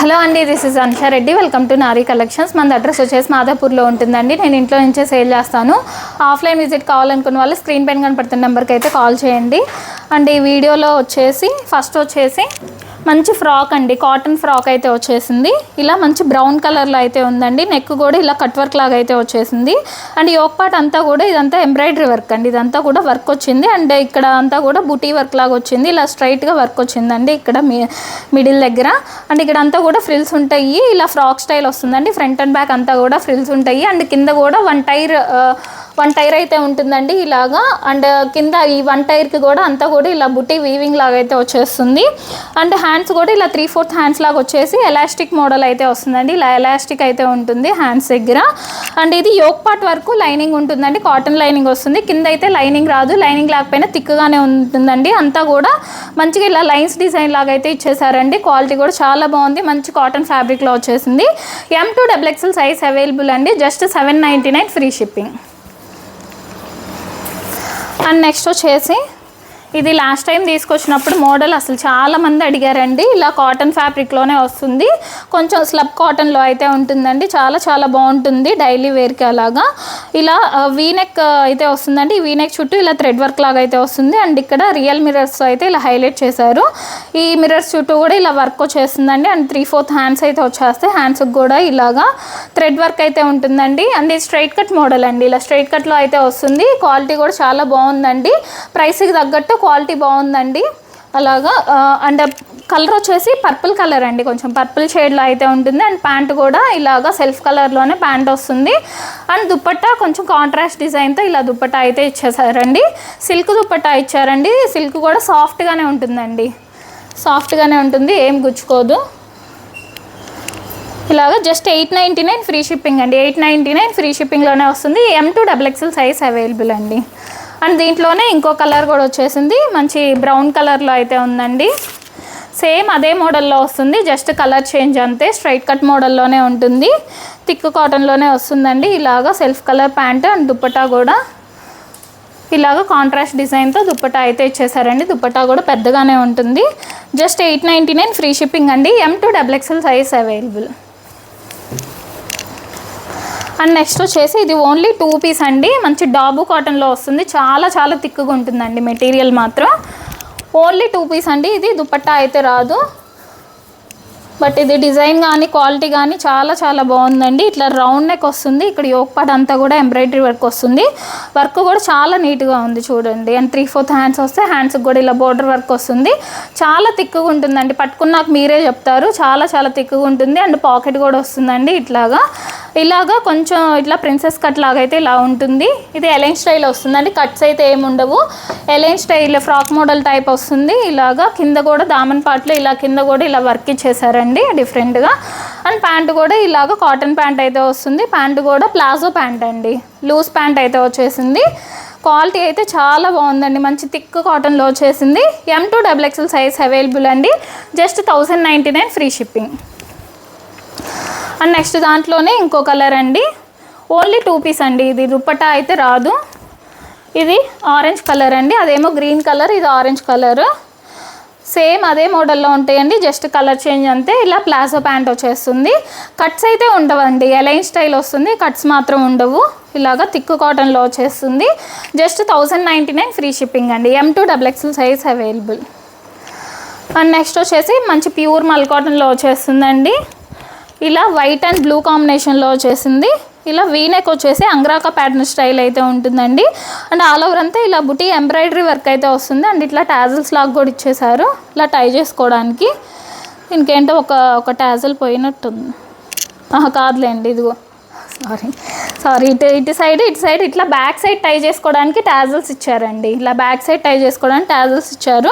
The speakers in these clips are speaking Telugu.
హలో అండి, this is Ansha Reddy. Welcome to Nari collections. మన అడ్రస్ వచ్చేసి మాదాపూర్లో ఉంటుందండి. నేను ఇంట్లో నుంచే సేల్ చేస్తాను. ఆఫ్లైన్ విజిట్ కావాలనుకున్న వాళ్ళు స్క్రీన్ పైన కనపడుతున్న నెంబర్కి అయితే కాల్ చేయండి. అండ్ ఈ వీడియోలో వచ్చేసి ఫస్ట్ వచ్చేసి మంచి ఫ్రాక్ అండి, కాటన్ ఫ్రాక్ అయితే వచ్చేసింది. ఇలా మంచి బ్రౌన్ కలర్లో అయితే ఉందండి. నెక్ కూడా ఇలా కట్ వర్క్ లాగా అయితే వచ్చేసింది. అండ్ యోక్ పార్ట్ అంతా కూడా ఇదంతా ఎంబ్రాయిడరీ వర్క్ అండి. ఇదంతా కూడా వర్క్ వచ్చింది. అండ్ ఇక్కడ అంతా కూడా బుటీ వర్క్ లాగా వచ్చింది. ఇలా స్ట్రైట్గా వర్క్ వచ్చిందండి ఇక్కడ మిడిల్ దగ్గర. అండ్ ఇక్కడ అంతా కూడా ఫ్రిల్స్ ఉంటాయి. ఇలా ఫ్రాక్ స్టైల్ వస్తుందండి. ఫ్రంట్ అండ్ బ్యాక్ అంతా కూడా ఫ్రిల్స్ ఉంటాయి. అండ్ కింద కూడా వన్ టైర్ అయితే ఉంటుందండి ఇలాగా. అండ్ కింద ఈ వన్ టైర్కి కూడా అంతా కూడా ఇలా బుటీ వీవింగ్ లాగా అయితే వచ్చేస్తుంది. అండ్ హ్యాండ్స్ కూడా ఇలా 3/4 హ్యాండ్స్ లాగా వచ్చేసి ఎలాస్టిక్ మోడల్ అయితే వస్తుందండి. ఇలా ఎలాస్టిక్ అయితే ఉంటుంది హ్యాండ్స్ దగ్గర. అండ్ ఇది యోక్ పార్ట్ వరకు లైనింగ్ ఉంటుందండి. కాటన్ లైనింగ్ వస్తుంది. కింద అయితే లైనింగ్ రాదు. లైనింగ్ లేకపోయినా థిక్గానే ఉంటుందండి. అంతా కూడా మంచిగా ఇలా లైన్స్ డిజైన్ లాగా అయితే ఇచ్చేసారండి. క్వాలిటీ కూడా చాలా బాగుంది. మంచి కాటన్ ఫ్యాబ్రిక్లో వచ్చేసింది. M2XXL సైజ్ అవైలబుల్ అండి. Just $799 free shipping. And next వచ్చేసి ఇది లాస్ట్ టైం తీసుకొచ్చినప్పుడు మోడల్ అసలు చాలామంది అడిగారండి. ఇలా కాటన్ ఫ్యాబ్రిక్లోనే వస్తుంది. కొంచెం స్లబ్ కాటన్లో అయితే ఉంటుందండి. చాలా చాలా బాగుంటుంది డైలీ వేర్కి అలాగా. ఇలా వీనెక్ అయితే వస్తుందండి. ఈ వీనెక్ చుట్టూ ఇలా థ్రెడ్ వర్క్ లాగా అయితే వస్తుంది. అండ్ ఇక్కడ రియల్ మిర్రర్స్ అయితే ఇలా హైలైట్ చేశారు. ఈ మిర్రర్స్ చుట్టూ కూడా ఇలా వర్క్ వచ్చేస్తుందండి. అండ్ 3/4 హ్యాండ్స్ అయితే వచ్చేస్తాయి. హ్యాండ్స్కి కూడా ఇలాగా థ్రెడ్ వర్క్ అయితే ఉంటుందండి. అండ్ ఇది స్ట్రైట్ కట్ మోడల్ అండి. ఇలా స్ట్రైట్ కట్లో అయితే వస్తుంది. క్వాలిటీ కూడా చాలా బాగుందండి. ప్రైస్కి తగ్గట్టు క్వాలిటీ బాగుందండి అలాగా. అండ్ కలర్ వచ్చేసి పర్పుల్ కలర్ అండి. కొంచెం పర్పుల్ షేడ్లో అయితే ఉంటుంది. అండ్ ప్యాంట్ కూడా ఇలాగా సెల్ఫ్ కలర్లోనే ప్యాంట్ వస్తుంది. అండ్ దుప్పట్టా కొంచెం కాంట్రాస్ట్ డిజైన్తో ఇలా దుప్పట్టా అయితే ఇచ్చేసారండి. సిల్క్ దుప్పట్టా ఇచ్చారండి. సిల్క్ కూడా సాఫ్ట్గానే ఉంటుందండి. సాఫ్ట్గానే ఉంటుంది, ఏం గుచ్చుకోదు. ఇలాగా జస్ట్ $899 ఫ్రీ షిప్పింగ్ అండి. $899 ఫ్రీ షిప్పింగ్లోనే వస్తుంది. M2XXL సైజ్ అవైలబుల్ అండి. అండ్ దీంట్లోనే ఇంకో కలర్ కూడా వచ్చేసింది. మంచి బ్రౌన్ కలర్లో అయితే ఉందండి. సేమ్ అదే మోడల్లో వస్తుంది. జస్ట్ కలర్ చేంజ్ అంతే. స్ట్రైట్ కట్ మోడల్లోనే ఉంటుంది. థిక్ కాటన్లోనే వస్తుందండి. ఇలాగా self colour pant and dupatta కూడా ఇలాగ కాంట్రాస్ట్ డిజైన్తో దుప్పటా అయితే ఇచ్చేసారండి. దుప్పటా కూడా పెద్దగానే ఉంటుంది. జస్ట్ $899 ఫ్రీ షిప్పింగ్ అండి. M2XXL size available. And next వచ్చేసి ఇది ఓన్లీ 2 పీస్ అండి. మంచి డాబు కాటన్లో వస్తుంది. చాలా చాలా థిక్గా ఉంటుందండి మెటీరియల్ మాత్రం. ఓన్లీ 2 పీస్ అండి. ఇది దుపట్టా అయితే రాదు. బట్ ఇది డిజైన్ కానీ క్వాలిటీ కానీ చాలా చాలా బాగుందండి. ఇట్లా రౌండ్ నెక్ వస్తుంది. ఇక్కడ యోక్ పార్ట్ అంతా కూడా ఎంబ్రాయిడరీ వర్క్ వస్తుంది. వర్క్ కూడా చాలా నీట్గా ఉంది చూడండి. అండ్ 3/4 హ్యాండ్స్ వస్తే హ్యాండ్స్కి కూడా ఇలా బోర్డర్ వర్క్ వస్తుంది. చాలా థిక్గా ఉంటుందండి. పట్టుకున్నాక మీరే చెప్తారు. చాలా చాలా థిక్గా ఉంటుంది. అండ్ పాకెట్ కూడా వస్తుందండి. ఇలాగా కొంచెం ఇట్లా ప్రిన్సెస్ కట్ లాగా అయితే ఇలా ఉంటుంది. ఇది ఎలైన్ స్టైల్ వస్తుందండి. కట్స్ అయితే ఏమి ఉండవు. Align style frock model type వస్తుంది. ఇలాగా కింద కూడా దామన్ పార్ట్లో ఇలా కింద కూడా ఇలా వర్క్ ఇచ్చేసారండి డిఫరెంట్గా. అండ్ ప్యాంట్ కూడా ఇలాగ కాటన్ ప్యాంట్ అయితే వస్తుంది. ప్యాంట్ కూడా ప్లాజో ప్యాంట్ అండి. లూజ్ ప్యాంట్ అయితే వచ్చేసింది. క్వాలిటీ అయితే చాలా బాగుందండి. మంచి థిక్ కాటన్లో వచ్చేసింది. M2XXL సైజ్ అవైలబుల్ అండి. Just $1099 free shipping. And next దాంట్లోనే ఇంకో కలర్ అండి. ఓన్లీ 2 పీస్ అండి. ఇది దుప్పట్టా అయితే రాదు. ఇది ఆరెంజ్ కలర్ అండి. అదేమో గ్రీన్ కలర్, ఇది ఆరెంజ్ కలర్. సేమ్ అదే మోడల్లో ఉంటాయండి. జస్ట్ కలర్ చేంజ్ అంతే. ఇలా ప్లాజో ప్యాంట్ వచ్చేస్తుంది. కట్స్ అయితే ఉండవండి. ఎలైన్ స్టైల్ వస్తుంది. కట్స్ మాత్రం ఉండవు. ఇలాగ థిక్ కాటన్లో వచ్చేస్తుంది. జస్ట్ $1099 ఫ్రీ షిప్పింగ్ అండి. M2XXL size available. And next వచ్చేసి మంచి ప్యూర్ మల్ కాటన్లో వచ్చేస్తుందండి. ఇలా వైట్ అండ్ బ్లూ కాంబినేషన్లో వచ్చేసింది. ఇలా వీనెక్ వచ్చేసి అంగ్రాకా ప్యాటర్న్ స్టైల్ అయితే ఉంటుందండి. అండ్ ఆల్ ఓవర్ అంతా ఇలా బుటీ ఎంబ్రాయిడరీ వర్క్ అయితే వస్తుంది. అండ్ ఇట్లా టాజిల్స్ లాగా కూడా ఇచ్చేసారు ఇలా టై చేసుకోవడానికి. ఇంకేంటో ఒక టాజిల్ పోయినట్టుంది. కాదులేండి, ఇదిగో సారీ ఇటు సైడ్ ఇట్లా బ్యాక్ సైడ్ టై చేసుకోవడానికి టాజిల్స్ ఇచ్చారండి. ఇలా బ్యాక్ సైడ్ టై చేసుకోవడానికి టాజిల్స్ ఇచ్చారు.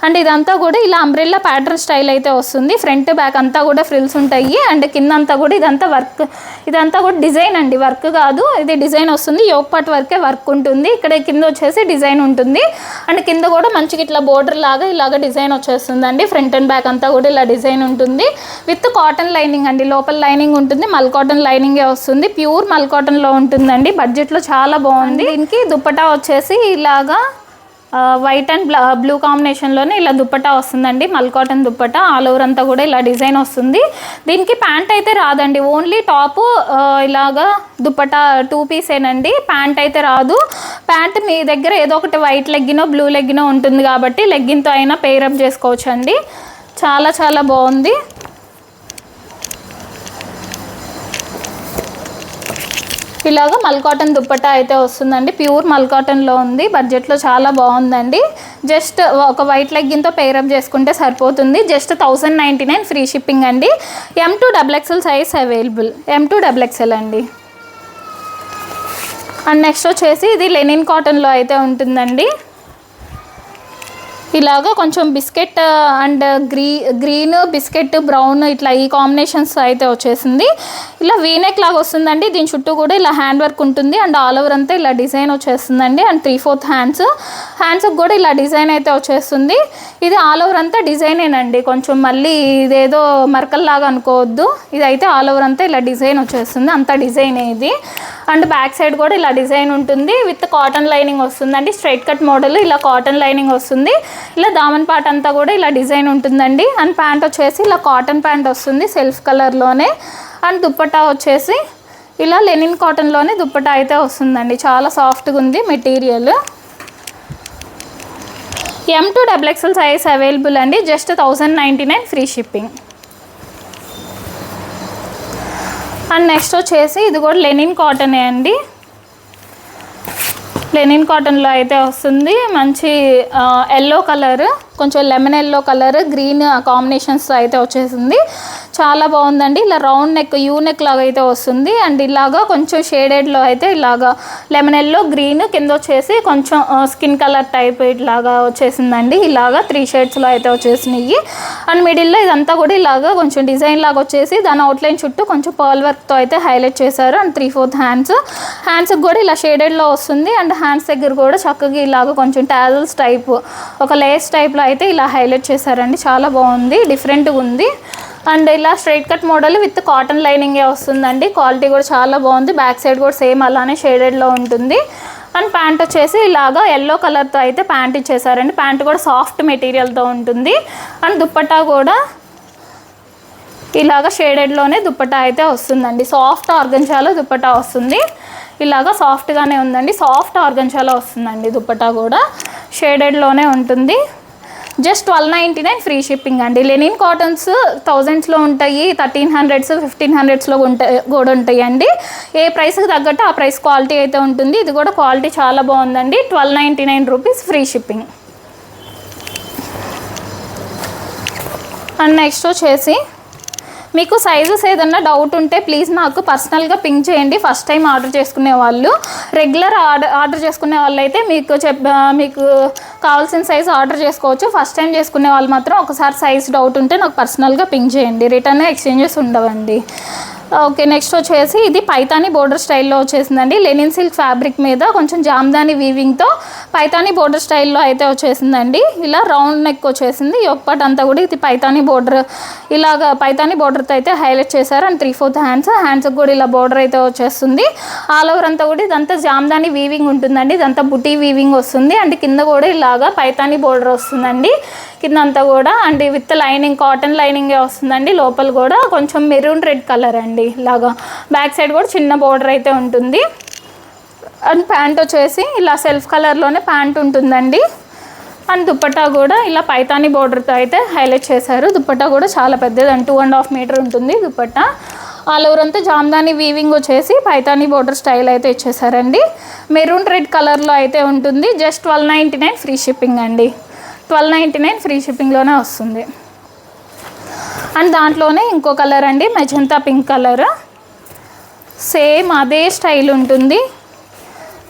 అండ్ ఇదంతా కూడా ఇలా అంబ్రెల్లా ప్యాటర్న్ స్టైల్ అయితే వస్తుంది. ఫ్రంట్ బ్యాక్ అంతా కూడా ఫ్రిల్స్ ఉంటాయి. అండ్ కింద అంతా కూడా ఇదంతా కూడా డిజైన్ అండి, వర్క్ కాదు. ఇది డిజైన్ వస్తుంది. యోక్ పార్ట్ వరకే వర్క్ ఉంటుంది. ఇక్కడ కింద వచ్చేసి డిజైన్ ఉంటుంది. అండ్ కింద కూడా మంచిగా ఇట్లా బోర్డర్ లాగా ఇలాగ డిజైన్ వచ్చేస్తుందండి. ఫ్రంట్ అండ్ బ్యాక్ అంతా కూడా ఇలా డిజైన్ ఉంటుంది. విత్ కాటన్ లైనింగ్ అండి. లోపల లైనింగ్ ఉంటుంది. మల్ కాటన్ లైనింగే వస్తుంది. ప్యూర్ మల్ కాటన్లో ఉంటుందండి. బడ్జెట్లో చాలా బాగుంది. దీనికి దుప్పటా వచ్చేసి ఇలాగా వైట్ అండ్ బ్లూ కాంబినేషన్లోనే ఇలా దుప్పటా వస్తుందండి. మల్ కాటన్ దుప్పటా ఆల్ ఓవర్ అంతా కూడా ఇలా డిజైన్ వస్తుంది. దీనికి ప్యాంట్ అయితే రాదండి, ఓన్లీ టాపు ఇలాగా దుప్పటా 2 పీసేనండి. ప్యాంట్ అయితే రాదు. ప్యాంట్ మీ దగ్గర ఏదో ఒకటి వైట్ లెగ్గినో బ్లూ లెగ్గినో ఉంటుంది కాబట్టి లెగ్గిన్తో అయినా పేరప్ చేసుకోవచ్చు అండి. చాలా చాలా బాగుంది. ఇలాగ మల్ కాటన్ దుప్పటా అయితే వస్తుందండి. ప్యూర్ మల్ కాటన్లో ఉంది. బడ్జెట్లో చాలా బాగుందండి. జస్ట్ ఒక వైట్ లెగ్గిన్తో పేరప్ చేసుకుంటే సరిపోతుంది. జస్ట్ 1099 ఫ్రీ షిప్పింగ్ అండి. M2XXL size available. M2XXL అండి. అండ్ నెక్స్ట్ వచ్చేసి ఇది లెనిన్ కాటన్లో అయితే ఉంటుందండి. ఇలాగా కొంచెం biscuit and green biscuit brown ఇట్లా ఈ కాంబినేషన్స్ అయితే వచ్చేసింది. ఇలా వీనెక్ లాగా వస్తుందండి. దీని చుట్టూ కూడా ఇలా హ్యాండ్ వర్క్ ఉంటుంది అండ్ ఆల్ ఓవర్ అంతా ఇలా డిజైన్ వచ్చేస్తుందండి. అండ్ 3/4 హ్యాండ్స్కి కూడా ఇలా డిజైన్ అయితే వచ్చేస్తుంది. ఇది ఆల్ ఓవర్ అంతా డిజైనేనండి. కొంచెం మళ్ళీ ఇదేదో మరకల్లాగా అనుకోవద్దు. ఇది అయితే ఆల్ ఓవర్ అంతా ఇలా డిజైన్ వచ్చేస్తుంది. అంతా డిజైనే ఇది. అండ్ బ్యాక్ సైడ్ కూడా ఇలా డిజైన్ ఉంటుంది. విత్ కాటన్ లైనింగ్ వస్తుందండి. స్ట్రైట్ కట్ మోడల్ ఇలా కాటన్ లైనింగ్ వస్తుంది. ఇలా దామన్ పార్ట్ అంతా కూడా ఇలా డిజైన్ ఉంటుందండి. అండ్ ప్యాంట్ వచ్చేసి ఇలా కాటన్ ప్యాంట్ వస్తుంది సెల్ఫ్ కలర్లోనే. అండ్ దుప్పటా వచ్చేసి ఇలా లెనిన్ కాటన్లోనే దుప్పటా అయితే వస్తుందండి. చాలా సాఫ్ట్గా ఉంది మెటీరియల్. M2XXL సైజ్ అవైలబుల్ అండి. Just 1099 free shipping. And next వచ్చేసి ఇది కూడా లెనిన్ కాటనే అండి. లెనిన్ కాటన్లో అయితే వస్తుంది. మంచి ఎల్లో కలర్, కొంచెం lemon yellow colour, green combinations అయితే వచ్చేసింది. చాలా బాగుందండి. ఇలా రౌండ్ నెక్ యూ నెక్ లాగా అయితే వస్తుంది. అండ్ ఇలాగా కొంచెం షేడెడ్లో అయితే ఇలాగా లెమన్ ఎల్లో గ్రీన్ కింద వచ్చేసి కొంచెం స్కిన్ కలర్ టైప్ ఇట్లాగా వచ్చేసిందండి. ఇలాగా 3 షేడ్స్లో అయితే వచ్చేసినాయి. అండ్ మిడిల్లో ఇదంతా కూడా ఇలాగా కొంచెం డిజైన్ లాగా వచ్చేసి దాని అవుట్లైన్ చుట్టూ కొంచెం పర్ల్ వర్క్తో అయితే హైలైట్ చేశారు. అండ్ 3/4 హ్యాండ్స్కి కూడా ఇలా షేడెడ్లో వస్తుంది. అండ్ హ్యాండ్స్ దగ్గర కూడా చక్కగా ఇలాగ కొంచెం టాజల్స్ టైప్ ఒక లేస్ టైప్లో అయితే ఇలా హైలైట్ చేశారండి. చాలా బాగుంది, డిఫరెంట్గా ఉంది. అండ్ ఇలా straight cut model with cotton లైనింగే వస్తుందండి. క్వాలిటీ కూడా చాలా బాగుంది. బ్యాక్ సైడ్ కూడా సేమ్ అలానే షేడెడ్లో ఉంటుంది. అండ్ ప్యాంట్ వచ్చేసి ఇలాగా ఎల్లో కలర్తో అయితే ప్యాంట్ ఇచ్చేసారండి. ప్యాంట్ కూడా సాఫ్ట్ మెటీరియల్తో ఉంటుంది. అండ్ దుప్పట్టా కూడా ఇలాగ షేడెడ్లోనే దుప్పట్టా అయితే వస్తుందండి. సాఫ్ట్ ఆర్గంజాలో దుప్పట్టా వస్తుంది. ఇలాగా సాఫ్ట్గానే ఉందండి. సాఫ్ట్ ఆర్గంజాలో వస్తుందండి. దుప్పట్టా కూడా షేడెడ్లోనే ఉంటుంది. జస్ట్ 1299 ఫ్రీ షిప్పింగ్ అండి. లెనిన్ కాటన్స్ 1000స్లో ఉంటాయి, 1300s 1500స్లో కూడా ఉంటాయండి. ఏ ప్రైస్కి తగ్గట్టు ఆ ప్రైస్ క్వాలిటీ అయితే ఉంటుంది. ఇది కూడా క్వాలిటీ చాలా బాగుందండి. 1299 rupees free shipping. And next వచ్చేసి మీకు సైజెస్ ఏదన్నా డౌట్ ఉంటే ప్లీజ్ నాకు పర్సనల్గా పింక్ చేయండి. ఫస్ట్ టైం ఆర్డర్ చేసుకునే వాళ్ళు, రెగ్యులర్ ఆర్డర్ చేసుకునే వాళ్ళు అయితే మీకు కావాల్సిన సైజ్ ఆర్డర్ చేసుకోవచ్చు. ఫస్ట్ టైం చేసుకునే వాళ్ళు మాత్రం ఒకసారి సైజ్ డౌట్ ఉంటే నాకు పర్సనల్గా పింక్ చేయండి. రిటర్న్ ఎక్స్చేంజెస్ ఉండవండి. ఓకే, నెక్స్ట్ వచ్చేసి ఇది పైతానీ బోర్డర్ స్టైల్లో వచ్చేసిందండి. లెనిన్ సిల్క్ ఫ్యాబ్రిక్ మీద కొంచెం జామ్దాని వీవింగ్తో పైతానీ బోర్డర్ స్టైల్లో అయితే వచ్చేసిందండి. ఇలా రౌండ్ నెక్ వచ్చేసింది. ఈ ఒక్కటి అంతా కూడా ఇది పైతానీ బోర్డర్, ఇలాగ పైతానీ బోర్డర్తో అయితే హైలైట్ చేశారు. అండ్ 3/4 హ్యాండ్స్కి కూడా ఇలా బోర్డర్ అయితే వచ్చేస్తుంది. ఆల్ ఓవర్ అంతా కూడా ఇదంతా జామ్దాని వీవింగ్ ఉంటుందండి. ఇదంతా బుటీ వీవింగ్ వస్తుంది. అండ్ కింద కూడా ఇలాగా పైతానీ బోర్డర్ వస్తుందండి కింద అంతా కూడా. అండ్ విత్ లైనింగ్ కాటన్ లైనింగే వస్తుందండి. లోపల కూడా కొంచెం మెరూన్ రెడ్ కలర్ అండి. ఇలాగా బ్యాక్ సైడ్ కూడా చిన్న బోర్డర్ అయితే ఉంటుంది. అండ్ ప్యాంట్ వచ్చేసి ఇలా సెల్ఫ్ కలర్లోనే ప్యాంట్ ఉంటుందండి. అండ్ దుప్పట్టా కూడా ఇలా పైతానీ బోర్డర్తో అయితే హైలైట్ చేశారు. దుప్పట్టా కూడా చాలా పెద్దది, 2.5 మీటర్ ఉంటుంది దుప్పట్టా. ఆల్ ఓవర్ అంతా జామ్దాని వీవింగ్ వచ్చేసి పైతానీ బోర్డర్ స్టైల్ అయితే ఇచ్చేసారండి. మెరూన్ రెడ్ కలర్లో అయితే ఉంటుంది. జస్ట్ 1299 ఫ్రీ షిప్పింగ్ అండి. 1299 ఫ్రీ షిప్పింగ్లోనే వస్తుంది. అండ్ దాంట్లోనే ఇంకో కలర్ అండి, మెజంతా పింక్ కలర్. సేమ్ అదే స్టైల్ ఉంటుంది,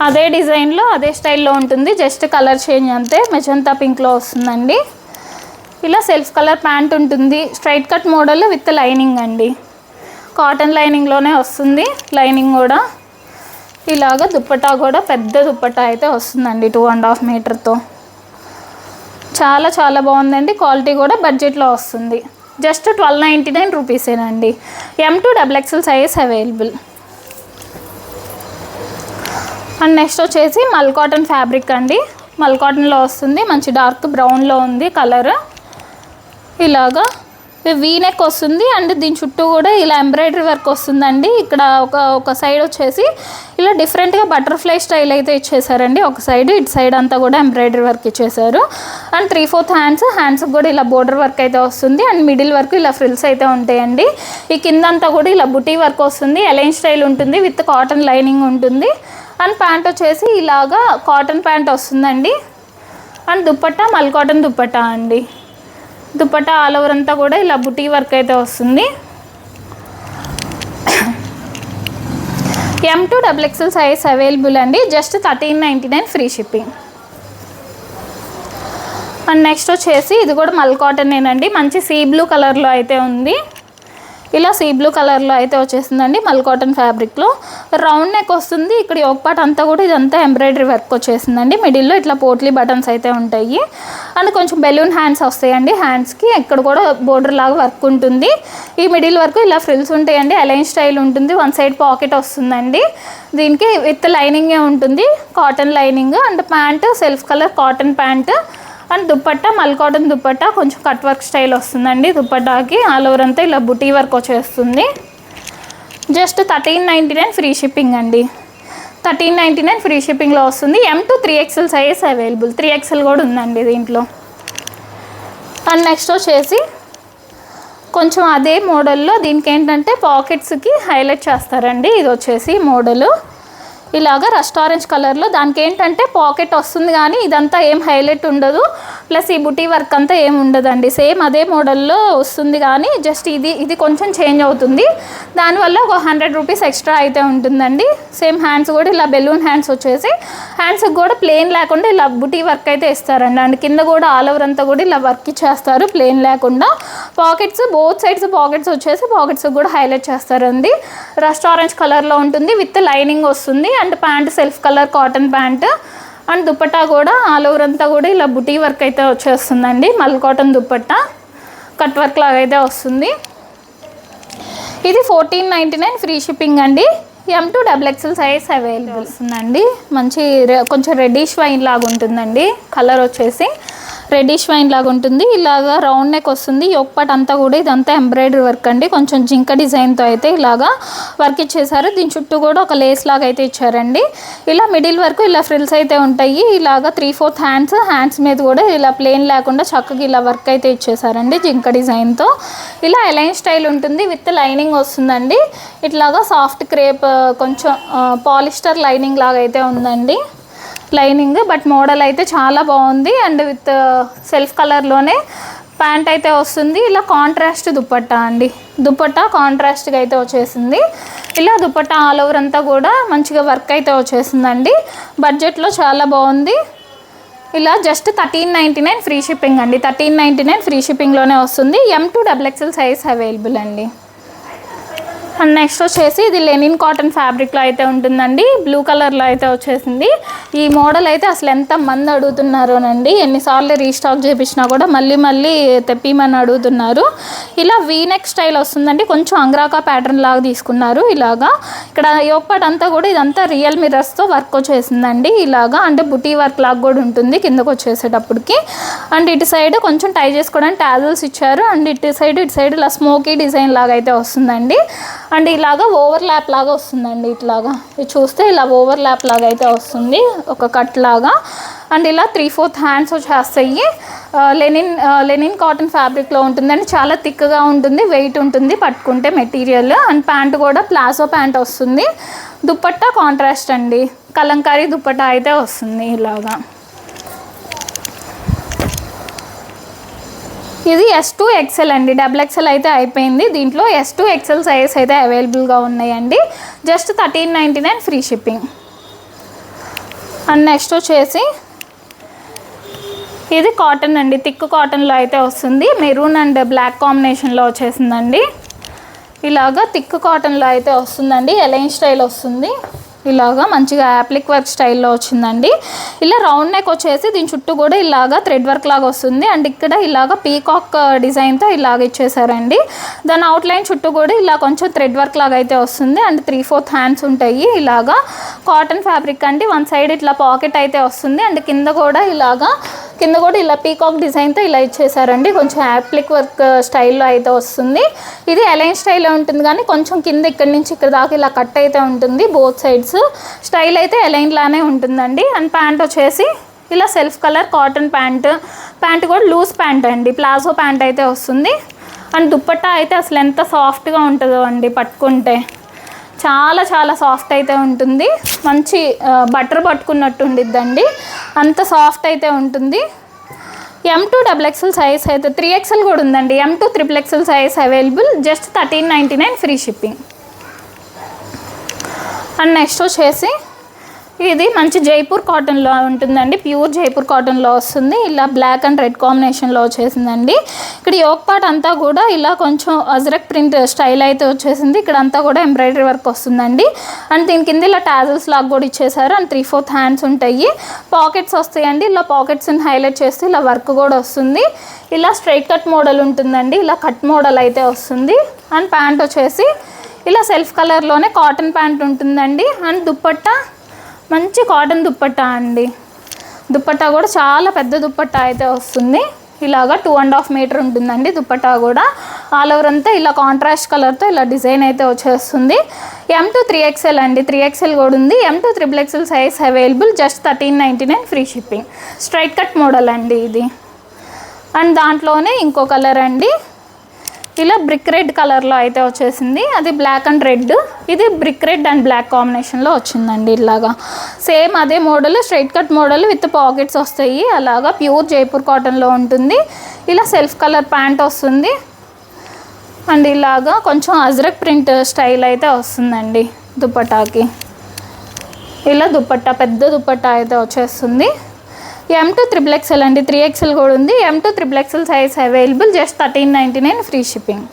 అదే డిజైన్లో అదే స్టైల్లో ఉంటుంది. జస్ట్ కలర్ చేంజ్ అంతే. మెజంతా పింక్లో వస్తుందండి. ఇలా సెల్ఫ్ కలర్ ప్యాంట్ ఉంటుంది. Straight cut model with lining అండి. కాటన్ లైనింగ్లోనే వస్తుంది. లైనింగ్ కూడా ఇలాగ దుప్పట్టా కూడా పెద్ద దుప్పట్టా అయితే వస్తుందండి 2.5 మీటర్తో. చాలా చాలా బాగుందండి. క్వాలిటీ కూడా బడ్జెట్లో వస్తుంది. Just 1299 రూపీసేనండి. M2XXL size available. And next వచ్చేసి మల్ కాటన్ ఫ్యాబ్రిక్ అండి. మల్ కాటన్లో వస్తుంది, మంచి డార్క్ బ్రౌన్లో ఉంది కలర్. ఇలాగా వీ నెక్ వస్తుంది అండ్ దీని చుట్టూ కూడా ఇలా ఎంబ్రాయిడరీ వర్క్ వస్తుందండి. ఇక్కడ ఒక సైడ్ వచ్చేసి ఇలా డిఫరెంట్గా బటర్ఫ్లై స్టైల్ అయితే ఇచ్చేసారండి. ఒక సైడ్, ఇటు సైడ్ అంతా కూడా ఎంబ్రాయిడరీ వర్క్ ఇచ్చేసారు. అండ్ 3/4 హ్యాండ్స్కి కూడా ఇలా బోర్డర్ వర్క్ అయితే వస్తుంది. అండ్ మిడిల్ వరకు ఇలా ఫ్రిల్స్ అయితే ఉంటాయండి. ఈ కింద అంతా కూడా ఇలా బుటీ వర్క్ వస్తుంది, ఎలైన్ స్టైల్ ఉంటుంది, విత్ కాటన్ లైనింగ్ ఉంటుంది. అండ్ ప్యాంట్ వచ్చేసి ఇలాగా కాటన్ ప్యాంట్ వస్తుందండి. అండ్ దుప్పట్టా మల్ కాటన్ దుప్పట్టా అండి. దుప్పట్టా ఆల్ ఓవర్ అంతా కూడా ఇలా బుటీ వర్క్ అయితే వస్తుంది. M2 XXL సైజ్ అవైలబుల్ అండి. Just 1399 free shipping. And next వచ్చేసి ఇది కూడా మల్ కాటనేనండి. మంచి సీ బ్లూ కలర్లో అయితే ఉంది. ఇలా సీ బ్లూ కలర్లో అయితే వచ్చేసిందండి. మల్ కాటన్ ఫ్యాబ్రిక్లో రౌండ్ నెక్ వస్తుంది. ఇక్కడ ఒక పార్ట్ అంతా కూడా ఇదంతా ఎంబ్రాయిడరీ వర్క్ వచ్చేసిందండి. మిడిల్లో ఇట్లా పోట్లీ బటన్స్ అయితే ఉంటాయి. అండ్ కొంచెం బెలూన్ హ్యాండ్స్ వస్తాయండి. హ్యాండ్స్కి ఇక్కడ కూడా బోర్డర్ లాగా వర్క్ ఉంటుంది. ఈ మిడిల్ వరకు ఇలా ఫ్రిల్స్ ఉంటాయండి. అలైన్ స్టైల్ ఉంటుంది. వన్ సైడ్ పాకెట్ వస్తుందండి. దీనికి విత్ లైనింగే ఉంటుంది, cotton lining. And pant self colour cotton pant. And dupatta మల్ కాటన్ దుప్పట్టా కొంచెం కట్ వర్క్ స్టైల్ వస్తుందండి. దుప్పట్టాకి ఆల్ ఓవర్ అంతా ఇలా బుటీ వర్క్ వచ్చేస్తుంది. జస్ట్ 1399 ఫ్రీ షిప్పింగ్ అండి. 1399 ఫ్రీ షిప్పింగ్లో వస్తుంది. M2 3XL size available. 3XL కూడా ఉందండి దీంట్లో. అండ్ నెక్స్ట్ వచ్చేసి కొంచెం అదే మోడల్లో దీనికి ఏంటంటే పాకెట్స్కి హైలైట్ చేస్తారండి. ఇది వచ్చేసి మోడలు ఇలాగా రస్ట్ ఆరెంజ్ కలర్లో. దానికి ఏంటంటే పాకెట్ వస్తుంది కానీ ఇదంతా ఏం హైలైట్ ఉండదు, ప్లస్ ఈ బుటీ వర్క్ అంతా ఏం ఉండదండి. సేమ్ అదే మోడల్లో వస్తుంది కానీ జస్ట్ ఇది కొంచెం చేంజ్ అవుతుంది. దానివల్ల ఒక 100 రూపీస్ ఎక్స్ట్రా అయితే ఉంటుందండి. సేమ్ హ్యాండ్స్ కూడా ఇలా బెలూన్ హ్యాండ్స్ వచ్చేసి హ్యాండ్స్కి కూడా ప్లెయిన్ లేకుండా ఇలా బుటీ వర్క్ అయితే ఇస్తారండి. అండ్ కింద కూడా ఆల్ ఓవర్ అంతా కూడా ఇలా వర్క్ ఇచ్చేస్తారు ప్లెయిన్ లేకుండా. పాకెట్స్ బోత్ సైడ్స్ పాకెట్స్ వచ్చేసి పాకెట్స్ కూడా హైలైట్ చేస్తారండి. రస్ట్ ఆరెంజ్ కలర్లో ఉంటుంది, విత్ లైనింగ్ వస్తుంది. And pant self colour cotton pant. And dupatta కూడా ఆల్ ఓవర్ అంతా కూడా ఇలా బుటీ వర్క్ అయితే వచ్చేస్తుందండి. మల్ కాటన్ దుప్పట్టా కట్ వర్క్ లాగా అయితే వస్తుంది. ఇది 1499 ఫ్రీ షిప్పింగ్ అండి. M2 XXL సైజ్ అవైలబుల్ వస్తుందండి. మంచి కొంచెం రెడ్డిష్ వైన్ లాగా ఉంటుందండి. కలర్ వచ్చేసి రెడ్డిష్ వైన్ లాగా ఉంటుంది. ఇలాగా రౌండ్ నెక్ వస్తుంది. ఒక పార్ట్ అంతా కూడా ఇదంతా ఎంబ్రాయిడరీ వర్క్ అండి. కొంచెం జింక డిజైన్తో అయితే ఇలాగా వర్క్ ఇచ్చేసారు. దీని చుట్టూ కూడా ఒక లేస్ లాగా అయితే ఇచ్చారండి. ఇలా మిడిల్ వరకు ఇలా ఫ్రిల్స్ అయితే ఉంటాయి. ఇలాగా 3/4 హ్యాండ్స్ మీద కూడా ఇలా ప్లెయిన్ లేకుండా చక్కగా ఇలా వర్క్ అయితే ఇచ్చేసారండి జింక డిజైన్తో. ఇలా ఎలైన్ స్టైల్ ఉంటుంది, విత్ లైనింగ్ వస్తుందండి. ఇట్లాగా సాఫ్ట్ క్రేప్ కొంచెం పాలిస్టర్ లైనింగ్ లాగా అయితే ఉందండి లైనింగ్. బట్ మోడల్ అయితే చాలా బాగుంది. అండ్ విత్ సెల్ఫ్ కలర్లోనే ప్యాంట్ అయితే వస్తుంది. ఇలా కాంట్రాస్ట్ దుప్పట్టా అండి. దుప్పట్టా కాంట్రాస్ట్గా అయితే వచ్చేసింది. ఇలా దుప్పట్టా ఆల్ ఓవర్ అంతా కూడా మంచిగా వర్క్ అయితే వచ్చేసిందండి. బడ్జెట్లో చాలా బాగుంది. ఇలా జస్ట్ 1399 ఫ్రీ షిప్పింగ్ అండి. 1399 ఫ్రీ షిప్పింగ్లోనే వస్తుంది. M2 XXL సైజ్ అవైలబుల్ అండి. అండ్ నెక్స్ట్ వచ్చేసి ఇది లెనిన్ కాటన్ ఫ్యాబ్రిక్లో అయితే ఉంటుందండి. బ్లూ కలర్లో అయితే వచ్చేసింది. ఈ మోడల్ అయితే అసలు ఎంతమంది అడుగుతున్నారోనండి. ఎన్నిసార్లు రీస్టాక్ చేయించినా కూడా మళ్ళీ తెప్పిమని అడుగుతున్నారు. ఇలా వీనెక్ స్టైల్ వస్తుందండి. కొంచెం అంగ్రాకా ప్యాటర్న్ లాగా తీసుకున్నారు. ఇలాగా ఇక్కడ యోగపాట్ అంతా కూడా ఇదంతా రియల్ మిర్రర్స్తో వర్క్ వచ్చేసిందండి. ఇలాగా అంటే బుటీ వర్క్ లాగా కూడా ఉంటుంది కిందకు వచ్చేసేటప్పటికి. అండ్ ఇటు సైడ్ కొంచెం టై చేసుకోవడానికి టాజల్స్ ఇచ్చారు. అండ్ ఇటు సైడ్ ఇలా స్మోకీ డిజైన్ లాగా అయితే వస్తుందండి. అండ్ ఇలాగా ఓవర్ ల్యాప్ లాగా వస్తుందండి. ఇట్లాగా ఇది చూస్తే ఇలా ఓవర్ ల్యాప్ లాగా అయితే వస్తుంది, ఒక కట్ లాగా. అండ్ ఇలా 3/4 హ్యాండ్స్ వచ్చేస్తాయి. లెనిన్ కాటన్ ఫ్యాబ్రిక్లో ఉంటుందండి. చాలా థిక్గా ఉంటుంది, వెయిట్ ఉంటుంది పట్టుకుంటే మెటీరియల్. అండ్ ప్యాంట్ కూడా ప్లాజో ప్యాంట్ వస్తుంది. దుప్పట్టా కాంట్రాస్ట్ అండి, కలంకారీ దుప్పట్టా అయితే వస్తుంది. ఇలాగా ఇది S2 XL అండి. XXL అయితే అయిపోయింది. దీంట్లో S2 XL సైజ్ అయితే అవైలబుల్గా ఉన్నాయండి. Just 1399 free shipping. And next వచ్చేసి ఇది కాటన్ అండి. థిక్ కాటన్లో అయితే వస్తుంది. మెరూన్ అండ్ బ్లాక్ కాంబినేషన్లో వచ్చేసిందండి. ఇలాగా థిక్ కాటన్లో అయితే వస్తుందండి. ఎలైన్ స్టైల్ వస్తుంది. ఇలాగా మంచిగా యాప్లిక్ వర్క్ స్టైల్లో వచ్చిందండి. ఇలా రౌండ్ నెక్ వచ్చేసి దీని చుట్టూ కూడా ఇలాగా థ్రెడ్ వర్క్ లాగా వస్తుంది. అండ్ ఇక్కడ ఇలాగా పీకాక్ డిజైన్తో ఇలాగ ఇచ్చేసారండి. దాని అవుట్లైన్ చుట్టూ కూడా ఇలా కొంచెం థ్రెడ్ వర్క్ లాగా అయితే వస్తుంది. అండ్ 3/4 హ్యాండ్స్ ఉంటాయి. ఇలాగా కాటన్ ఫ్యాబ్రిక్ అండి. వన్ సైడ్ ఇట్లా పాకెట్ అయితే వస్తుంది. అండ్ కింద కూడా ఇలా పీకాక్ డిజైన్తో ఇలా ఇచ్చేసారండి. కొంచెం యాప్లిక్ వర్క్ స్టైల్లో అయితే వస్తుంది. ఇది అలైన్ స్టైల్లో ఉంటుంది కానీ కొంచెం కింద ఇక్కడ నుంచి ఇక్కడ దాకా ఇలా కట్ అయితే ఉంటుంది. బోత్ సైడ్స్ స్టైల్ అయితే అలైన్ లానే ఉంటుందండి. అండ్ ప్యాంట్ వచ్చేసి ఇలా సెల్ఫ్ కలర్ కాటన్ ప్యాంట్ కూడా లూజ్ ప్యాంట్ అండి, ప్లాజో ప్యాంట్ అయితే వస్తుంది. అండ్ దుప్పట్టా అయితే అసలు ఎంత సాఫ్ట్గా ఉంటుందో అండి, పట్టుకుంటే చాలా చాలా సాఫ్ట్ అయితే ఉంటుంది. మంచి బటర్ పట్టుకున్నట్టు ఉండిద్దండి, అంత సాఫ్ట్ అయితే ఉంటుంది. M2 XXL సైజ్ అయితే 3XL కూడా ఉందండి. M2 XXL size available, just 1399 free shipping. And next వచ్చేసి ఇది మంచి జైపూర్ కాటన్లో ఉంటుందండి. ప్యూర్ జైపూర్ కాటన్లో వస్తుంది. ఇలా బ్లాక్ అండ్ రెడ్ కాంబినేషన్లో వచ్చేసిందండి. ఇక్కడ యోక్ పార్ట్ అంతా కూడా ఇలా కొంచెం అజ్రక్ ప్రింట్ స్టైల్ అయితే వచ్చేసింది. ఇక్కడ అంతా కూడా ఎంబ్రాయిడరీ వర్క్ వస్తుందండి. అండ్ దీని కింద ఇలా టాజల్స్ లాగా కూడా ఇచ్చేసారు. అండ్ 3/4 హ్యాండ్స్ ఉంటాయి. పాకెట్స్ వస్తాయండి. ఇలా పాకెట్స్ని హైలైట్ చేస్తే ఇలా వర్క్ కూడా వస్తుంది. ఇలా స్ట్రైట్ కట్ మోడల్ ఉంటుందండి. ఇలా కట్ మోడల్ అయితే వస్తుంది. అండ్ ప్యాంట్ వచ్చేసి ఇలా సెల్ఫ్ కలర్లోనే కాటన్ ప్యాంట్ ఉంటుందండి. అండ్ దుప్పట్టా మంచి కాటన్ దుప్పట్టా అండి. దుప్పట్టా కూడా చాలా పెద్ద దుప్పట్టా అయితే వస్తుంది. ఇలాగా 2.5 మీటర్ ఉంటుందండి దుప్పట్టా కూడా. ఆల్ ఓవర్ అంతా ఇలా కాంట్రాస్ట్ కలర్తో ఇలా డిజైన్ అయితే వచ్చేస్తుంది. M2 3XL అండి, 3XL కూడా ఉంది. M2 XXL size available, just 1399 free shipping. Straight cut model అండి ఇది. అండ్ దాంట్లోనే ఇంకో కలర్ అండి, ఇలా బ్రిక్ రెడ్ కలర్లో అయితే వచ్చేసింది. అది బ్లాక్ అండ్ రెడ్, ఇది బ్రిక్ రెడ్ అండ్ బ్లాక్ కాంబినేషన్లో వచ్చిందండి. ఇలాగా సేమ్ అదే model, straight cut model with pockets వస్తాయి. అలాగా ప్యూర్ జైపూర్ కాటన్లో ఉంటుంది. ఇలా సెల్ఫ్ కలర్ ప్యాంట్ వస్తుంది. అండ్ ఇలాగా కొంచెం అజ్రక్ ప్రింట్ స్టైల్ అయితే వస్తుందండి దుప్పటాకి. ఇలా దుప్పట్టా పెద్ద దుప్పట్టా అయితే వచ్చేస్తుంది. M2 XXL అండి, 3XL కూడా ఉంది. M2 XXL size available, just 1399 free shipping.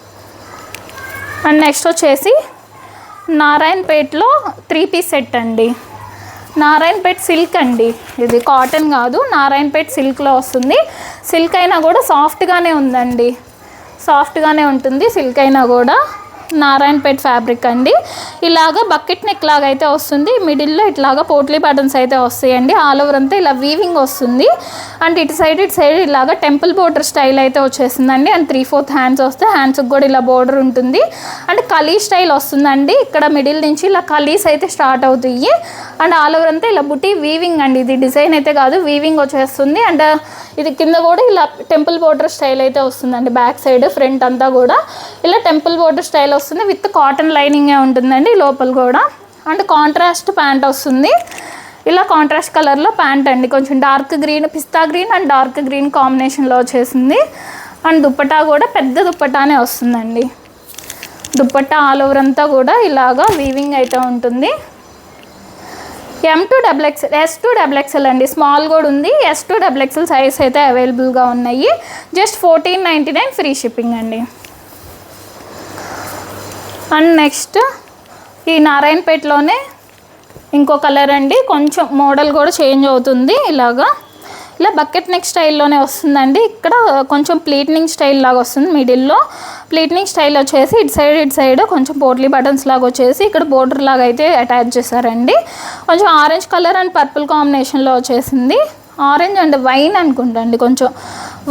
And next వచ్చేసి నారాయణపేట్లో 3 పీస్ సెట్ అండి. నారాయణపేట్ సిల్క్ అండి, ఇది కాటన్ కాదు, నారాయణపేట్ సిల్క్లో వస్తుంది. సిల్క్ అయినా కూడా సాఫ్ట్గానే ఉందండి, సాఫ్ట్గానే ఉంటుంది సిల్క్ అయినా కూడా. నారాయణపేట్ ఫ్యాబ్రిక్ అండి. ఇలాగా బకెట్ నెక్ లాగా అయితే వస్తుంది. మిడిల్లో ఇట్లాగా పోట్లీ బటన్స్ అయితే వస్తాయండి. ఆల్ ఓవర్ అంతా ఇలా వీవింగ్ వస్తుంది. అండ్ ఇటు సైడ్ ఇలాగా టెంపుల్ బోర్డర్ స్టైల్ అయితే వచ్చేసిందండి. అండ్ 3/4 హ్యాండ్స్ వస్తే హ్యాండ్స్కి కూడా ఇలా బోర్డర్ ఉంటుంది. అండ్ కలీ స్టైల్ వస్తుందండి. ఇక్కడ మిడిల్ నుంచి ఇలా కలీస్ అయితే స్టార్ట్ అవుతాయి. అండ్ ఆల్ ఓవర్ అంతా ఇలా బుటీ వీవింగ్ అండి, ఇది డిజైన్ అయితే కాదు, వీవింగ్ వచ్చేస్తుంది. అండ్ ఇది కింద కూడా ఇలా టెంపుల్ బోర్డర్ స్టైల్ అయితే వస్తుందండి. బ్యాక్ సైడ్ ఫ్రంట్ అంతా కూడా ఇలా టెంపుల్ బోర్డర్ స్టైల్ వస్తుంది. విత్ కాటన్ లైనింగే ఉంటుందండి లోపల కూడా. అండ్ కాంట్రాస్ట్ ప్యాంట్ వస్తుంది. ఇలా కాంట్రాస్ట్ కలర్లో ప్యాంట్ అండి, కొంచెం dark green, pista green and dark green కాంబినేషన్లో వచ్చేసింది. అండ్ దుప్పట్టా కూడా పెద్ద దుప్పట్టానే వస్తుందండి. దుప్పట్టా ఆల్ ఓవర్ అంతా కూడా ఇలాగా వీవింగ్ అయితే ఉంటుంది. M2 XXL, S2 XXL అండి, స్మాల్ కూడా ఉంది. S2 XXL సైజ్ అయితే అవైలబుల్గా ఉన్నాయి. జస్ట్ 1499 ఫ్రీ షిప్పింగ్ అండి. అండ్ నెక్స్ట్ ఈ నారాయణపేటలోనే ఇంకో కలర్ అండి, కొంచెం మోడల్ కూడా చేంజ్ అవుతుంది. ఇలా బకెట్ నెక్ స్టైల్లోనే వస్తుందండి. ఇక్కడ కొంచెం ప్లీట్నింగ్ స్టైల్ లాగా వస్తుంది. మిడిల్లో ప్లీట్నింగ్ స్టైల్ వచ్చేసి ఇటు సైడ్ కొంచెం పోట్లీ బటన్స్ లాగా వచ్చేసి ఇక్కడ బోర్డర్ లాగా అయితే అటాచ్ చేశారండి. కొంచెం ఆరెంజ్ కలర్ అండ్ పర్పుల్ కాంబినేషన్లో వచ్చేసింది. ఆరెంజ్ అండ్ వైన్ అనుకుంటా అండి, కొంచెం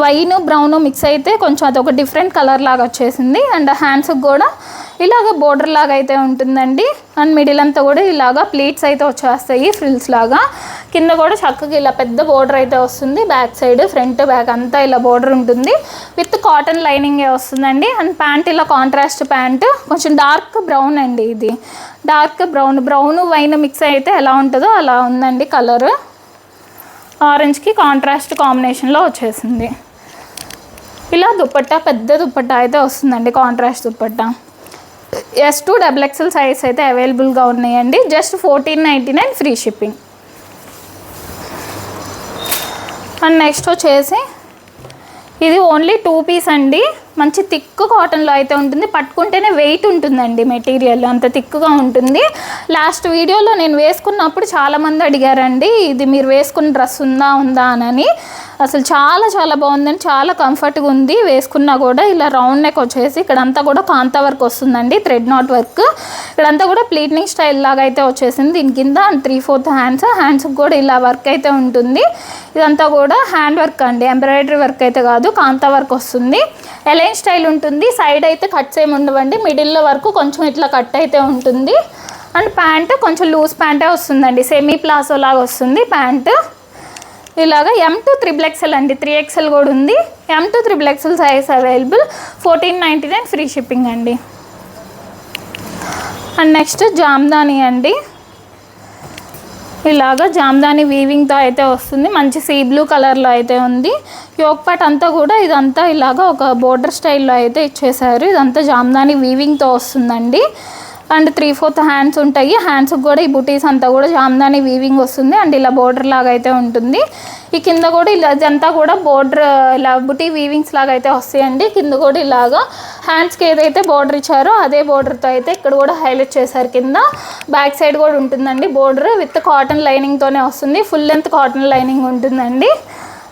వైన్ బ్రౌన్ మిక్స్ అయితే కొంచెం అదొక డిఫరెంట్ కలర్ లాగా వచ్చేసింది. అండ్ హ్యాండ్స్కి కూడా ఇలాగ బోర్డర్ లాగా అయితే ఉంటుందండి. అండ్ మిడిల్ అంతా కూడా ఇలాగా ప్లీట్స్ అయితే వచ్చేస్తాయి ఫ్రిల్స్ లాగా. కింద కూడా చక్కగా ఇలా పెద్ద బోర్డర్ అయితే వస్తుంది. బ్యాక్ సైడ్ ఫ్రంట్ బ్యాక్ అంతా ఇలా బోర్డర్ ఉంటుంది. విత్ కాటన్ లైనింగే వస్తుందండి. అండ్ ప్యాంట్ ఇలా కాంట్రాస్ట్ ప్యాంట్, కొంచెం డార్క్ బ్రౌన్ అండి, ఇది డార్క్ బ్రౌన్ వైన్ మిక్స్ అయితే ఎలా ఉంటుందో అలా ఉందండి కలర్. ఆరెంజ్కి కాంట్రాస్ట్ కాంబినేషన్లో వచ్చేసింది. ఇలా దుప్పట్టా పెద్ద దుప్పట్టా అయితే వస్తుందండి, contrast dupatta. S2 XXL size అయితే అవైలబుల్గా ఉన్నాయండి. Just 1499 free shipping. And next వచ్చేసి ఇది ఓన్లీ 2 పీస్ అండి. మంచి థిక్ కాటన్లో అయితే ఉంటుంది. పట్టుకుంటేనే వెయిట్ ఉంటుందండి మెటీరియల్, అంత థిక్గా ఉంటుంది. లాస్ట్ వీడియోలో నేను వేసుకున్నప్పుడు చాలామంది అడిగారండి ఇది మీరు వేసుకున్న డ్రెస్ ఉందా అని. అసలు చాలా చాలా బాగుందండి, చాలా కంఫర్ట్గా ఉంది. వేసుకున్నా కూడా ఇలా రౌండ్ నెక్ వచ్చేసి ఇక్కడంతా కూడా కాంతా వర్క్ వస్తుందండి, థ్రెడ్ నాట్ వర్క్. ఇక్కడంతా కూడా ప్లీటింగ్ స్టైల్ లాగా అయితే వచ్చేసింది. దీని కింద 3/4 హ్యాండ్స్కి కూడా ఇలా వర్క్ అయితే ఉంటుంది. ఇదంతా కూడా హ్యాండ్ వర్క్ అండి, ఎంబ్రాయిడరీ వర్క్ అయితే కాదు, కాంతా వర్క్ వస్తుంది. ఎలైన్ స్టైల్ ఉంటుంది. సైడ్ అయితే కట్స్ ఏమి ఉండవండి, మిడిల్లో వరకు కొంచెం ఇట్లా కట్ అయితే ఉంటుంది. అండ్ ప్యాంట్ కొంచెం లూజ్ ప్యాంటే వస్తుందండి, సెమీ ప్లాజో లాగా వస్తుంది ప్యాంట్. ఇలాగా M to XXL అండి, 3XL కూడా ఉంది. M to XXL size available. 1499 free shipping అండి. అండ్ నెక్స్ట్ జామ్దాని అండి, ఇలాగా జామ్దాని వీవింగ్తో అయితే వస్తుంది. మంచి సీ బ్లూ కలర్లో అయితే ఉంది. యోక్ పార్ట్ అంతా కూడా ఇదంతా ఇలాగా ఒక బోర్డర్ స్టైల్లో అయితే ఇచ్చేసారు. ఇదంతా జామ్దాని వీవింగ్తో వస్తుందండి. అండ్ 3/4 హ్యాండ్స్ ఉంటాయి. హ్యాండ్స్కి కూడా ఈ బుటీస్ అంతా కూడా జామ్దాని వీవింగ్ వస్తుంది. అండ్ ఇలా బోర్డర్ లాగా అయితే ఉంటుంది. ఈ కింద కూడా ఇలా ఇదంతా కూడా బోర్డర్ ఇలా బుటీ వీవింగ్స్ లాగా అయితే వస్తాయండి. కింద కూడా ఇలాగా హ్యాండ్స్కి ఏదైతే బోర్డర్ ఇచ్చారో అదే బోర్డర్తో అయితే ఇక్కడ కూడా హైలైట్ చేశారు. కింద బ్యాక్ సైడ్ కూడా ఉంటుందండి బోర్డర్, విత్ కాటన్ లైనింగ్తోనే వస్తుంది. ఫుల్ లెంత్ కాటన్ లైనింగ్ ఉంటుందండి.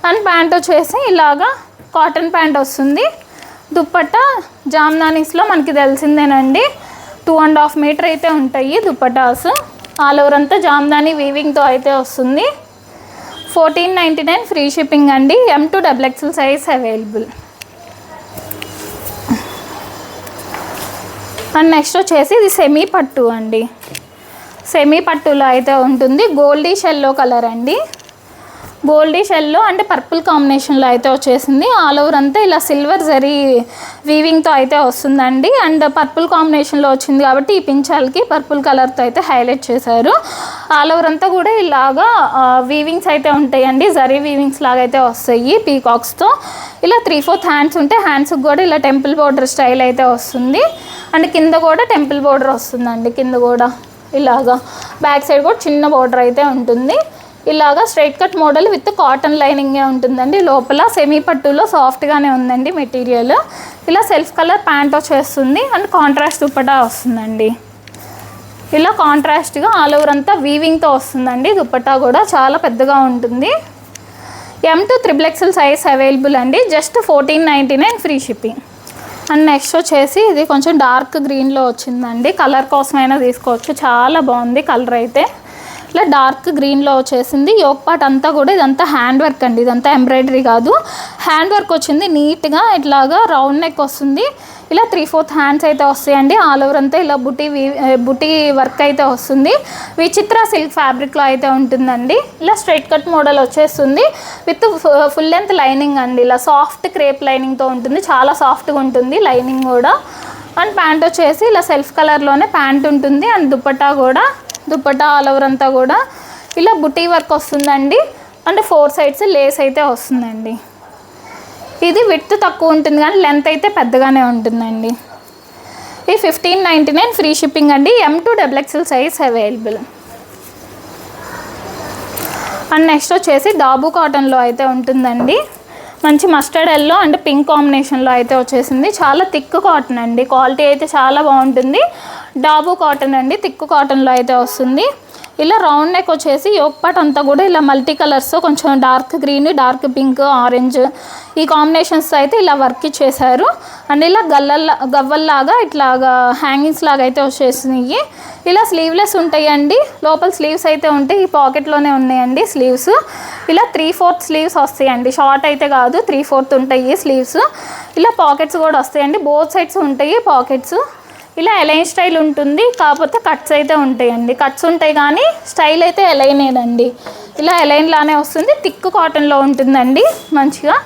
అండ్ ప్యాంట్ వచ్చేసి ఇలాగా కాటన్ ప్యాంట్ వస్తుంది. దుప్పట్టా జామ్దానీస్లో మనకి తెలిసిందేనండి, 2.5 మీటర్ అయితే ఉంటాయి దుప్పటాస్. ఆల్ ఓవర్ అంతా జామ్దాని వీవింగ్తో అయితే వస్తుంది. 1499 ఫ్రీ షిప్పింగ్ అండి. M to XXL size available. And next వచ్చేసి ఇది సెమీ పట్టు అండి, సెమీ పట్టులో అయితే ఉంటుంది. గోల్డీ షెల్లో కలర్ అండి, గోల్డీ షెల్లో అంటే పర్పుల్ కాంబినేషన్లో అయితే వచ్చేసింది. ఆల్ ఓవర్ అంతా ఇలా సిల్వర్ జరీ వీవింగ్తో అయితే వస్తుందండి. అండ్ పర్పుల్ కాంబినేషన్లో వచ్చింది కాబట్టి ఈ పించాలకి పర్పుల్ కలర్తో అయితే హైలైట్ చేశారు. ఆల్ ఓవర్ అంతా కూడా ఇలాగా వీవింగ్స్ అయితే ఉంటాయండి, జరీ వీవింగ్స్ లాగా అయితే వస్తాయి పీకాక్స్తో. ఇలా 3/4 హ్యాండ్స్ ఉంటే హ్యాండ్స్కి కూడా ఇలా టెంపుల్ బోర్డర్ స్టైల్ అయితే వస్తుంది. అండ్ కింద కూడా టెంపుల్ బోర్డర్ వస్తుందండి, కింద కూడా ఇలాగా బ్యాక్ సైడ్ కూడా చిన్న బోర్డర్ అయితే ఉంటుంది. ఇలాగా straight cut model with cotton లైనింగే ఉంటుందండి. లోపల సెమీ పట్టులో సాఫ్ట్గానే ఉందండి మెటీరియల్. ఇలా సెల్ఫ్ కలర్ ప్యాంట్ వచ్చేస్తుంది. అండ్ కాంట్రాస్ట్ దుప్పటా వస్తుందండి. ఇలా కాంట్రాస్ట్గా ఆల్ ఓవర్ అంతా వీవింగ్తో వస్తుందండి. దుప్పటా కూడా చాలా పెద్దగా ఉంటుంది. M to XXL size available అండి. Just 1499 free shipping. And next వచ్చేసి ఇది కొంచెం డార్క్ గ్రీన్లో వచ్చిందండి. కలర్ కోసమైనా తీసుకోవచ్చు, చాలా బాగుంది కలర్ అయితే. ఇట్లా డార్క్ గ్రీన్లో వచ్చేసింది. యోక్ పార్ట్ అంతా కూడా ఇదంతా హ్యాండ్ వర్క్ అండి, ఇదంతా ఎంబ్రాయిడరీ కాదు, హ్యాండ్ వర్క్ వచ్చింది. నీట్గా ఇట్లాగా రౌండ్ నెక్ వస్తుంది. ఇలా 3/4 హ్యాండ్స్ అయితే వస్తాయండి. ఆల్ ఓవర్ అంతా ఇలా బుటీ వర్క్ అయితే వస్తుంది. విచిత్ర సిల్క్ ఫ్యాబ్రిక్లో అయితే ఉంటుందండి. ఇలా స్ట్రైట్ కట్ మోడల్ వచ్చేస్తుంది విత్ ఫుల్ లెంత్ లైనింగ్ అండి. ఇలా సాఫ్ట్ క్రేప్ లైనింగ్తో ఉంటుంది, చాలా సాఫ్ట్గా ఉంటుంది లైనింగ్ కూడా. అండ్ ప్యాంట్ వచ్చేసి ఇలా సెల్ఫ్ కలర్లోనే ప్యాంట్ ఉంటుంది. అండ్ దుప్పటా ఆల్ ఓవర్ అంతా కూడా ఇలా బుటీ వర్క్ వస్తుందండి. అండ్ 4 సైడ్స్ లేస్ అయితే వస్తుందండి. ఇది విడ్త్ తక్కువ ఉంటుంది కానీ లెంత్ అయితే పెద్దగానే ఉంటుందండి. ఈ 1599 ఫ్రీ షిప్పింగ్ అండి. M to XXL size available. And next వచ్చేసి డాబు కాటన్లో అయితే ఉంటుందండి. మంచి మస్టర్డ్ ఎల్లో అండ్ పింక్ కాంబినేషన్లో అయితే వచ్చేసింది. చాలా థిక్ కాటన్ అండి, క్వాలిటీ అయితే చాలా బాగుంటుంది. డాబు కాటన్ అండి, థిక్ కాటన్లో అయితే వస్తుంది. ఇలా రౌండ్ నెక్ వచ్చేసి యోక్ పార్ట్ అంతా కూడా ఇలా మల్టీ కలర్స్, కొంచెం dark green, dark pink, orange ఈ కాంబినేషన్స్ అయితే ఇలా వర్క్ ఇచ్చేసారు. అండ్ ఇలా గవ్వల్లాగా ఇట్లాగా హ్యాంగింగ్స్ లాగా అయితే వచ్చేసినాయి. ఇలా స్లీవ్లెస్ ఉంటాయండి, లోపల స్లీవ్స్ అయితే ఉంటాయి. ఈ పాకెట్లోనే ఉన్నాయండి స్లీవ్స్. ఇలా 3/4 స్లీవ్స్ వస్తాయండి, షార్ట్ అయితే కాదు, 3/4 ఉంటాయి స్లీవ్స్. ఇలా పాకెట్స్ కూడా వస్తాయండి, బోత్ సైడ్స్ ఉంటాయి పాకెట్స్. ఇలా ఎలైన్ స్టైల్ ఉంటుంది, కాకపోతే కట్స్ అయితే ఉంటాయండి. కట్స్ ఉంటాయి కానీ స్టైల్ అయితే ఎలైనేనండి. ఇలా ఎలైన్ లానే వస్తుంది, థిక్ కాటన్లో ఉంటుందండి మంచిగా.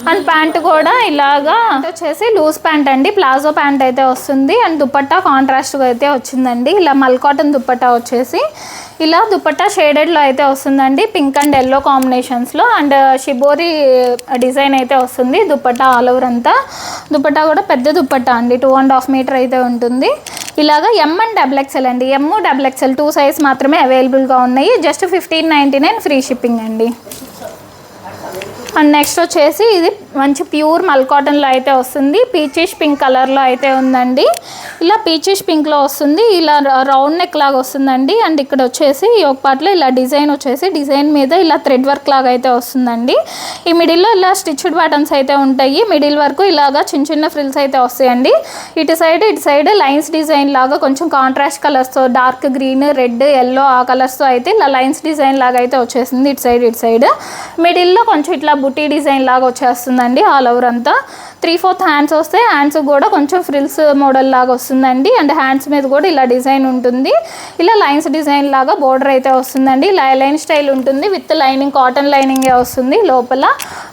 అండ్ ప్యాంట్ కూడా ఇలాగా వచ్చేసి లూజ్ ప్యాంట్ అండి, ప్లాజో ప్యాంట్ అయితే వస్తుంది. అండ్ దుపట్టా కాంట్రాస్ట్గా అయితే వచ్చిందండి. ఇలా మల్ కాటన్ దుపట్టా వచ్చేసి ఇలా దుపట్టా షేడెడ్లో అయితే వస్తుందండి, పింక్ అండ్ ఎల్లో కాంబినేషన్స్లో. అండ్ షిబోరి డిజైన్ అయితే వస్తుంది దుపట్టా ఆల్ ఓవర్ అంతా. దుపట్టా కూడా పెద్ద దుపట్టా అండి, 2.5 మీటర్ అయితే ఉంటుంది. ఇలాగా M and XXL అండి, M XXL 2 సైజ్ మాత్రమే అవైలబుల్గా ఉన్నాయి. జస్ట్ 1599 ఫ్రీ షిప్పింగ్ అండి. అండ్ నెక్స్ట్ వచ్చేసి ఇది మంచి ప్యూర్ మల్ కాటన్లో అయితే వస్తుంది. పీచిష్ పింక్ కలర్లో అయితే ఉందండి. ఇలా పీచిష్ పింక్లో వస్తుంది. ఇలా రౌండ్ నెక్ లాగా వస్తుందండి. అండ్ ఇక్కడ వచ్చేసి ఒక పార్ట్లో ఇలా డిజైన్ వచ్చేసి డిజైన్ మీద ఇలా థ్రెడ్ వర్క్ లాగా అయితే వస్తుందండి. ఈ మిడిల్లో ఇలా స్టిచ్డ్ బటన్స్ అయితే ఉంటాయి. మిడిల్ వరకు ఇలాగా చిన్న చిన్న ఫ్రిల్స్ అయితే వస్తాయండి. ఇటు సైడ్ లైన్స్ డిజైన్ లాగా కొంచెం కాంట్రాస్ట్ కలర్స్తో డార్క్ గ్రీన్, రెడ్, ఎల్లో ఆ కలర్స్తో అయితే ఇలా లైన్స్ డిజైన్ లాగా అయితే వచ్చేసింది. ఇటు సైడ్ మిడిల్లో కొంచెం ఇట్లా బుటీ డిజైన్ లాగా వచ్చేస్తుందండి. ఆల్ ఓవర్ అంతా 3/4 హ్యాండ్స్ వస్తే హ్యాండ్స్ కూడా కొంచెం ఫ్రిల్స్ మోడల్ లాగా వస్తుందండి. అండ్ హ్యాండ్స్ మీద కూడా ఇలా డిజైన్ ఉంటుంది. ఇలా లైన్స్ డిజైన్ లాగా బోర్డర్ అయితే వస్తుందండి. లైన్ స్టైల్ ఉంటుంది విత్ లైనింగ్, కాటన్ లైనింగే వస్తుంది లోపల.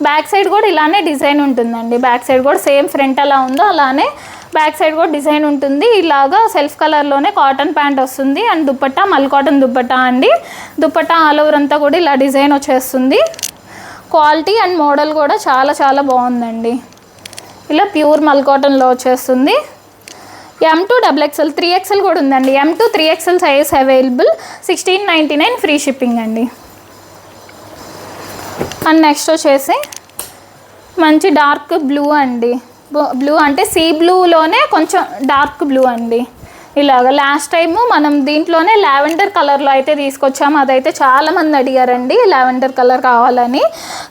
బ్యాక్ సైడ్ కూడా ఇలానే డిజైన్ ఉంటుందండి. బ్యాక్ సైడ్ కూడా సేమ్ ఫ్రంట్ ఎలా ఉందో అలానే బ్యాక్ సైడ్ కూడా డిజైన్ ఉంటుంది. ఇలాగా సెల్ఫ్ కలర్లోనే కాటన్ ప్యాంట్ వస్తుంది. అండ్ దుపట్టా మల్ కాటన్ దుపట్టా అండి. దుపట్టా ఆల్ ఓవర్ అంతా కూడా ఇలా డిజైన్ వచ్చేస్తుంది. క్వాలిటీ అండ్ మోడల్ కూడా చాలా చాలా బాగుందండి. ఇలా ప్యూర్ మల్ కాటన్లో వచ్చేస్తుంది. M2 XXL 3XL కూడా ఉందండి. M2 3XL size available. 1699 free shipping అండి. అండ్ నెక్స్ట్ వచ్చేసి మంచి డార్క్ బ్లూ అండి. బ్లూ అంటే సీ బ్లూలోనే కొంచెం డార్క్ బ్లూ అండి. ఇలాగ లాస్ట్ టైము మనం దీంట్లోనే లావెండర్ కలర్లో అయితే తీసుకొచ్చాము. అదైతే చాలామంది అడిగారండి లావెండర్ కలర్ కావాలని.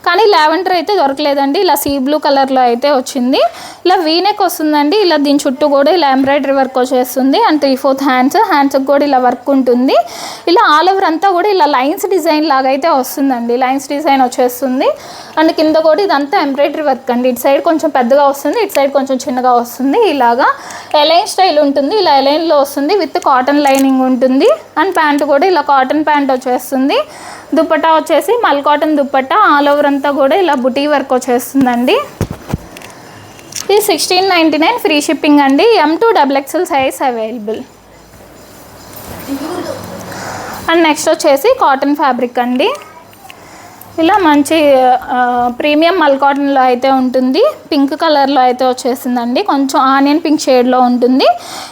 కానీ లావెండర్ అయితే దొరకలేదండి. ఇలా సీ బ్లూ కలర్లో అయితే వచ్చింది. ఇలా వీనెక్ వస్తుందండి. ఇలా దీని చుట్టూ కూడా ఇలా ఎంబ్రాయిడరీ వర్క్ వచ్చేస్తుంది. అండ్ 3/4 హ్యాండ్స్కి కూడా ఇలా వర్క్ ఉంటుంది. ఇలా ఆల్ ఓవర్ అంతా కూడా ఇలా లైన్స్ డిజైన్ లాగా అయితే వస్తుందండి. లైన్స్ డిజైన్ వచ్చేస్తుంది. అండ్ కింద కూడా ఇదంతా ఎంబ్రాయిడరీ వర్క్ అండి. ఇటు సైడ్ కొంచెం పెద్దగా వస్తుంది, ఇటు సైడ్ కొంచెం చిన్నగా వస్తుంది. ఇలాగా ఎలైన్ స్టైల్ ఉంటుంది. ఇలా ఎలైన్లో వస్తుంది విత్ కాటన్ లైనింగ్ ఉంటుంది. అండ్ ప్యాంట్ కూడా ఇలా కాటన్ ప్యాంట్ వచ్చేస్తుంది. దుపట్టా వచ్చేసి మల్ కాటన్ దుపట్టా. ఆల్ ఓవర్ అంతా కూడా ఇలా బుటీ వర్క్ వచ్చేస్తుందండి. ఇది 1699 ఫ్రీ షిప్పింగ్ అండి. M2 XXL size available. And next వచ్చేసి కాటన్ ఫ్యాబ్రిక్ అండి. ఇలా మంచి ప్రీమియం మల్ కాటన్లో అయితే ఉంటుంది. పింక్ కలర్లో అయితే వచ్చేసిందండి. కొంచెం ఆనియన్ పింక్ షేడ్లో ఉంటుంది.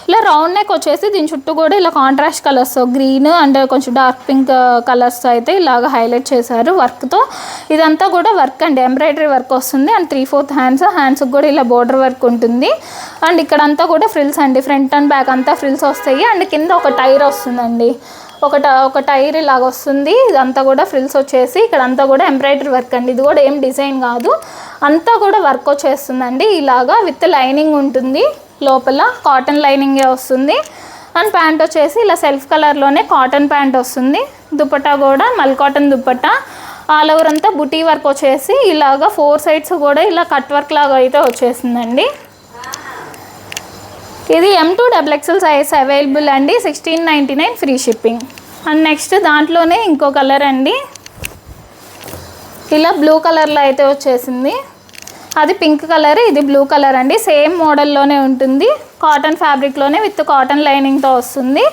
ఇలా రౌండ్ నెక్ వచ్చేసి దీని చుట్టూ కూడా ఇలా కాంట్రాస్ట్ కలర్స్ గ్రీన్ అండ్ కొంచెం డార్క్ పింక్ కలర్స్తో అయితే ఇలాగ హైలైట్ చేశారు వర్క్తో. ఇదంతా కూడా వర్క్ అండి. ఎంబ్రాయిడరీ వర్క్ వస్తుంది. అండ్ 3/4 హ్యాండ్స్కి కూడా ఇలా బోర్డర్ వర్క్ ఉంటుంది. అండ్ ఇక్కడంతా కూడా ఫ్రిల్స్ అండి. ఫ్రంట్ అండ్ బ్యాక్ అంతా ఫ్రిల్స్ వస్తాయి. అండ్ కింద ఒక టైర్ వస్తుందండి. ఒక టైర్ ఇలాగ వస్తుంది. ఇదంతా కూడా ఫ్రిల్స్ వచ్చేసి ఇక్కడంతా కూడా ఎంబ్రాయిడరీ వర్క్ అండి. ఇది కూడా ఏం డిజైన్ కాదు, అంతా కూడా వర్క్ వచ్చేస్తుందండి. ఇలాగా విత్ లైనింగ్ ఉంటుంది. లోపల కాటన్ లైనింగే వస్తుంది. అండ్ ప్యాంట్ వచ్చేసి ఇలా సెల్ఫ్ కలర్లోనే కాటన్ ప్యాంట్ వస్తుంది. దుపట్టా కూడా మల్ కాటన్ దుపట్టా. ఆల్ ఓవర్ అంతా బుటీ వర్క్ వచ్చేసి ఇలాగా 4 సైడ్స్ కూడా ఇలా కట్ వర్క్ లాగా అయితే వచ్చేసిందండి. ఇది M2 XXL సైజ్ అవైలబుల్ అండి. 1699 ఫ్రీ షిప్పింగ్. అండ్ నెక్స్ట్ దాంట్లోనే ఇంకో కలర్ అండి. ఇలా బ్లూ కలర్లో అయితే వచ్చేసింది. అది పింక్ కలర్, ఇది బ్లూ కలర్ అండి. సేమ్ మోడల్లోనే ఉంటుంది. కాటన్ ఫ్యాబ్రిక్లోనే విత్ కాటన్ లైనింగ్తో వస్తుంది.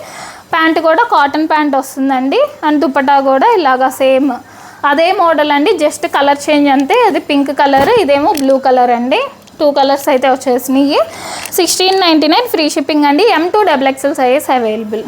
ప్యాంట్ కూడా కాటన్ ప్యాంట్ వస్తుందండి. అండ్ దుపట్టా కూడా ఇలాగా సేమ్ అదే మోడల్ అండి. జస్ట్ కలర్ చేంజ్ అంతే. అది పింక్ కలర్, ఇదేమో బ్లూ కలర్ అండి. 2 కలర్స్ అయితే వచ్చేసినాయి. 1699 ఫ్రీ షిప్పింగ్ అండి. M2 XXL size available.